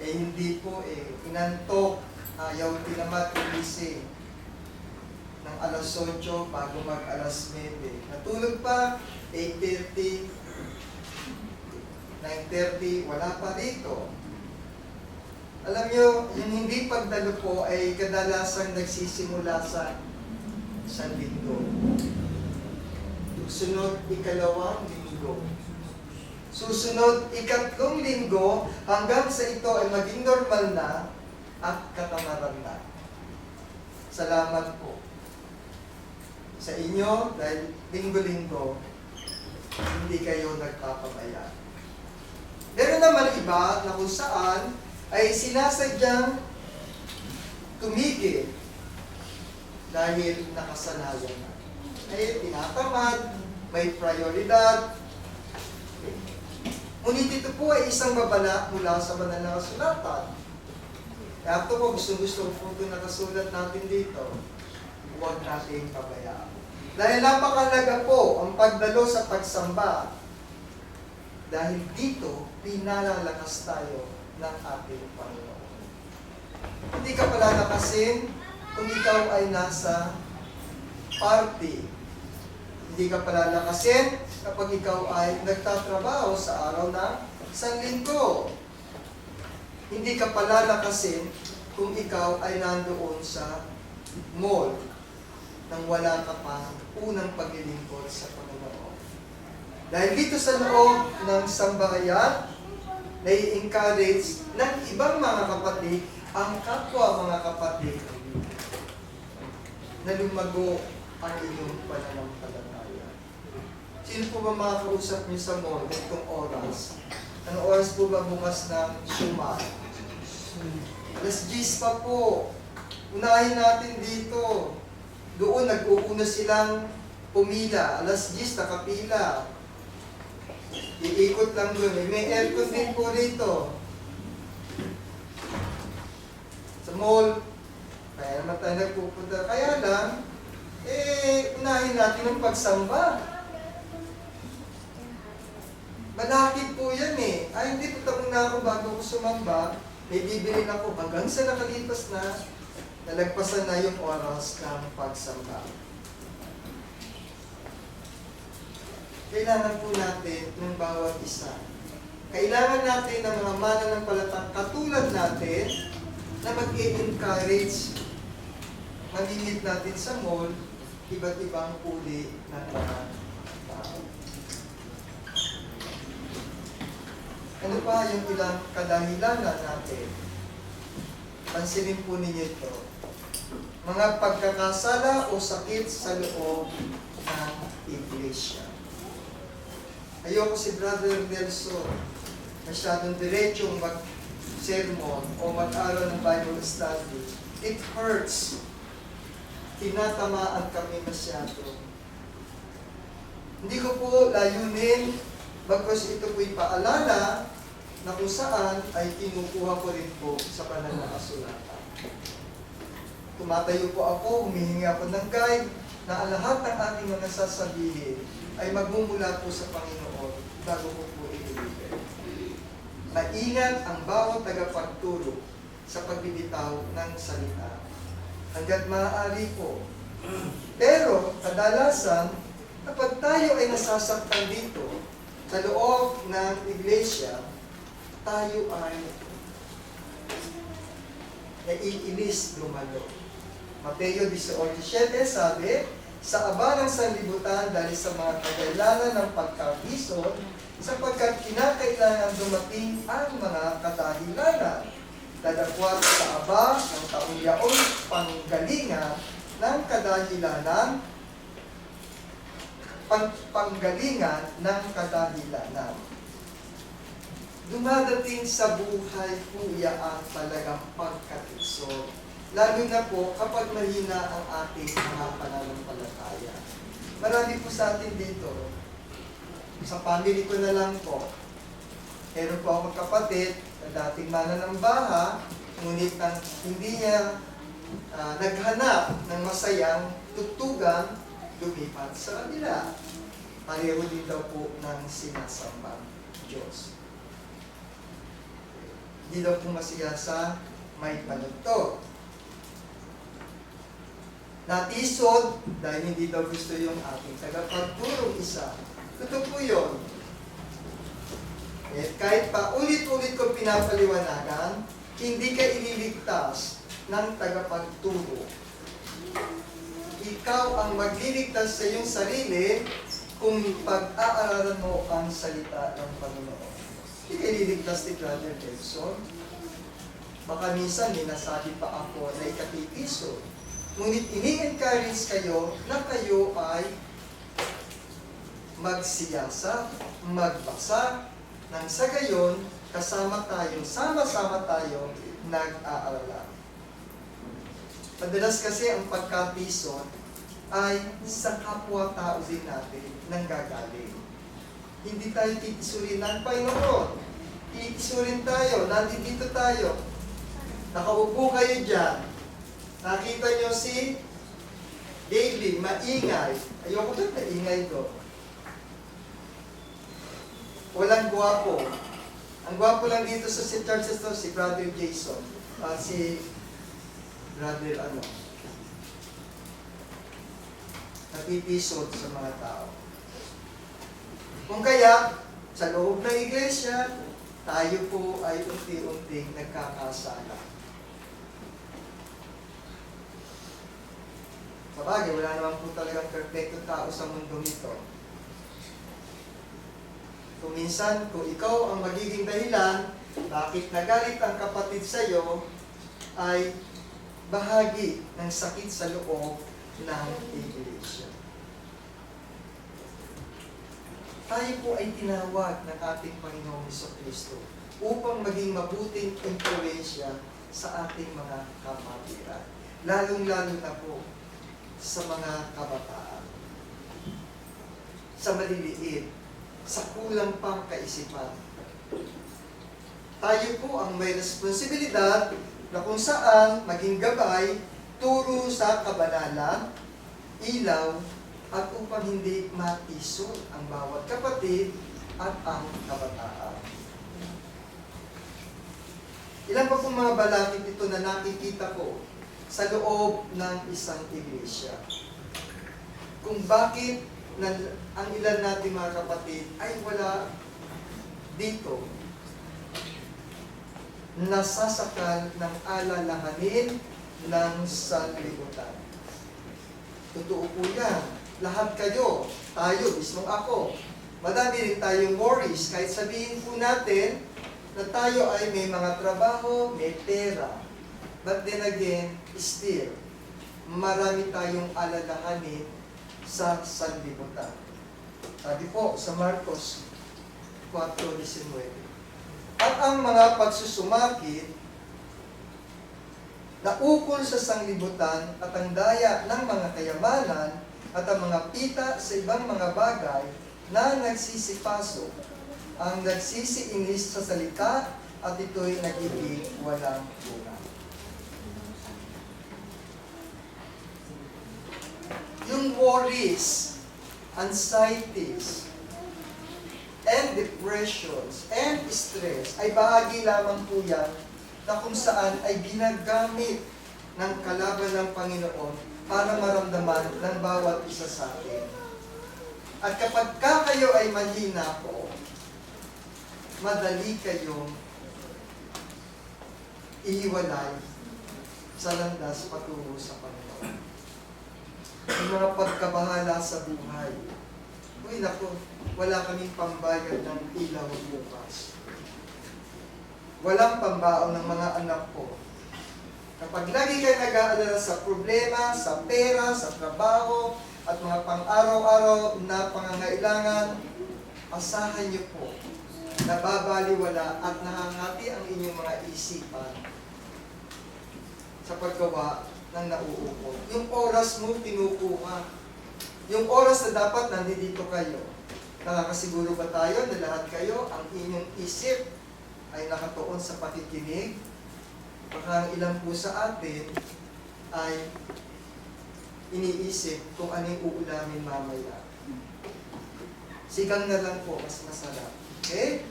Hindi po inantok, ayaw tinamat umising ng alas 8 bago mag alas 9. Natulog pa, 8:30, 9:30, wala pa dito. Alam nyo, yung hindi pagdalo po ay kadalasang nagsisimula sa linggo. Susunod, ikalawang linggo. Susunod, ikatlong linggo, hanggang sa ito ay maging normal na at katamaran na. Salamat po sa inyo dahil linggo-linggo, hindi kayo nagpapabaya. Meron naman iba na kung saan ay sinasadyang tumigil dahil nakasanayan na. Ay tinatamad, may prioridad. Ngunit ito po ay isang babala mula sa banal na kasulatan. Kaya ito po, gusto po ito nakasulat natin dito. Huwag natin pabayaan. Dahil napakalaga po ang pagdalo sa pagsamba. Dahil dito, pinalalakas tayo ng ating Panginoon. Hindi ka palalakasin kung ikaw ay nasa party. Hindi ka palalakasin kapag ikaw ay nagtatrabaho sa araw ng isang linggo. Hindi ka palalakasin kung ikaw ay nandoon sa mall nang wala ka pa unang paglilingkod sa Panginoon. Dahil dito sa loob ng sambahayan, nai-encourage ng ibang mga kapatid ang kapwa mga kapatid na lumago ang inyong pananampalataya. Sino po ba makakausap niyo sa mall itong oras? Anong oras po ba bukas ng Shumar? Alas 10 pa po. Unahin natin dito. Doon nag-uuna silang pumila. Alas 10 nakapila. Iikot lang doon. May aircon din po rito. Sa mall, kaya naman tayo nagpupunta. Kaya lang, unahin natin ang pagsamba. Malakit po yan Ay, hindi po tapong na ako bago ko sumamba. May bibili na ako hanggang sa nakalipas na, nalagpasan na yung oras ng pagsamba. Kailangan po natin ng bawat isa. Kailangan natin ng mga mananampalatang katulad natin na mag-encourage, mamimit natin sa mall, iba't ibang uri ng mga tao. Ano pa yung ilang kadahilanan natin? Pansinin po ninyo ito. Mga pagkakasala o sakit sa loob ng iglesia. Ayoko si Brother Nelson masyadong diretsong mag-sermon o mag-aral ng Bible study. It hurts. Tinatamaan kami masyado. Hindi ko po layunin, bagkus ito po'y paalala na kung saan ay kinukuha ko rin po sa banal na kasulatan. Tumatayo po ako, humihingi ako ng guide na ang lahat ng aking mga sasabihin ay magmumula po sa Panginoon bago ko po ililibre. Maingat ang bawat tagapagturo sa pagbibitaw ng salita. Hanggat maaari po. Pero, kadalasan, kapag tayo ay nasasaktan dito, sa loob ng iglesia, tayo ay naiinis lumalo. Mateo 18:7 sabi, sa aba ng sanlibutan dahil sa mga kadahilanan ng pagkabisod, sapagkat kinakailangan dumating ang mga kadahilanan, dadakwat sa aba ng taon-yaong panggalingan ng kadahilanan, panggalingan ng kadahilanan. Dumadating sa buhay kuya ang talagang pagkatikso. Lalo na po kapag mahina ang ating mga pananampalataya. Marami po sa atin dito. Sa family ko na lang po. Meron po ako kapatid na dating mananambaha, ngunit hindi niya naghanap ng masayang tugtugan, lumipat sa kanila. Pareho din daw po ng sinasambang Diyos. Hindi daw po masiya sa may panugtog. Natisod dahil hindi daw gusto yung ating tagapagturong isa. Totoo po yun. Eh, kahit pa ulit-ulit ko pinapaliwanagan, hindi ka ililigtas ng tagapagturo. Ikaw ang magliligtas sa iyong sarili kung pag-aaralan mo ang salita ng Panginoon. Hindi ka ililigtas ni Brother Nelson. Baka minsan nasabi pa ako na ikatipiso. Ngunit ini-encourage kayo na kayo ay magsiyasa, magbasa, nang sa gayon, sama-sama tayo nag-aaralan. Madalas kasi ang pagkapiso ay sa kapwa-tao din natin nanggagaling. Hindi tayo titisurin ng Panginoon. Titisurin tayo, nandito tayo. Nakaupo kayo dyan. Nakita nyo si David, maingay. Ayoko doon, maingay ko. Walang gwapo. Ang gwapo lang dito sa si churches to, si Brother Jason. Si Brother napipisod sa mga tao. Kung kaya, sa loob ng iglesia, tayo po ay unti-unting nagkakasala. Sabagay, wala naman po talagang perfecto tao sa mundo nito. Kung minsan, kung ikaw ang magiging dahilan, bakit nagalit ang kapatid sa iyo, ay bahagi ng sakit sa loob ng iglesia. Tayo po ay tinawag ng ating Panginoong Jesucristo upang maging mabuting impluwensya sa ating mga kapatiran. Lalong-lalo na po sa mga kabataan, sa maliliit, sa kulang pang kaisipan. Tayo po ang may responsibilidad na kung saan maging gabay, turo sa kabanalan, ilaw, at upang hindi matisod ang bawat kapatid at ang kabataan. Ilan pa pong mga balakid ito na nakikita ko sa loob ng isang iglesia. Kung bakit ang ilan natin mga kapatid ay wala dito, nasasakal ng alalahanin ng sanlibutan. Totoo po yan. Lahat kayo, tayo, mismong ako. Madami rin tayong worries, kahit sabihin po natin na tayo ay may mga trabaho, may pera. But then again, still, marami tayong alalahanin sa sanlibutan. Sabi po sa Marcos 4:19. At ang mga pagsusumakit na ukol sa sanglibutan at ang daya ng mga kayamanan at ang mga pita sa ibang mga bagay na nagsisipaso, ang nagsisiinis sa salita at ito'y nagiging walang bunga. Yung worries, anxieties, and depressions, and stress, ay bahagi lamang po yan na kung saan ay ginagamit ng kalaban ng Panginoon para maramdaman ng bawat isa sa atin. At kapag kayo ay mahina po, madali kayong iiwalay sa landas patungo sa Panginoon. Yung mga pagkabahala sa buhay. Uy, naku, wala kaming pambayad ng ilaw bukas. Walang pambaon ng mga anak ko. Kapag lagi kayo nag-aalala sa problema, sa pera, sa trabaho, at mga pang-araw-araw na pangangailangan, asahan niyo po na babaliwala at nahangati ang inyong mga isipan sa paggawa ng nauukol. Yung oras mo, kinukuha. Yung oras na dapat nandito kayo. Nakakasiguro ba tayo na lahat kayo, ang inyong isip ay nakatuon sa pakikinig? Baka ang ilan po sa atin ay iniisip kung ano yung uulamin mamaya. Sigang na lang po, mas masarap. Okay?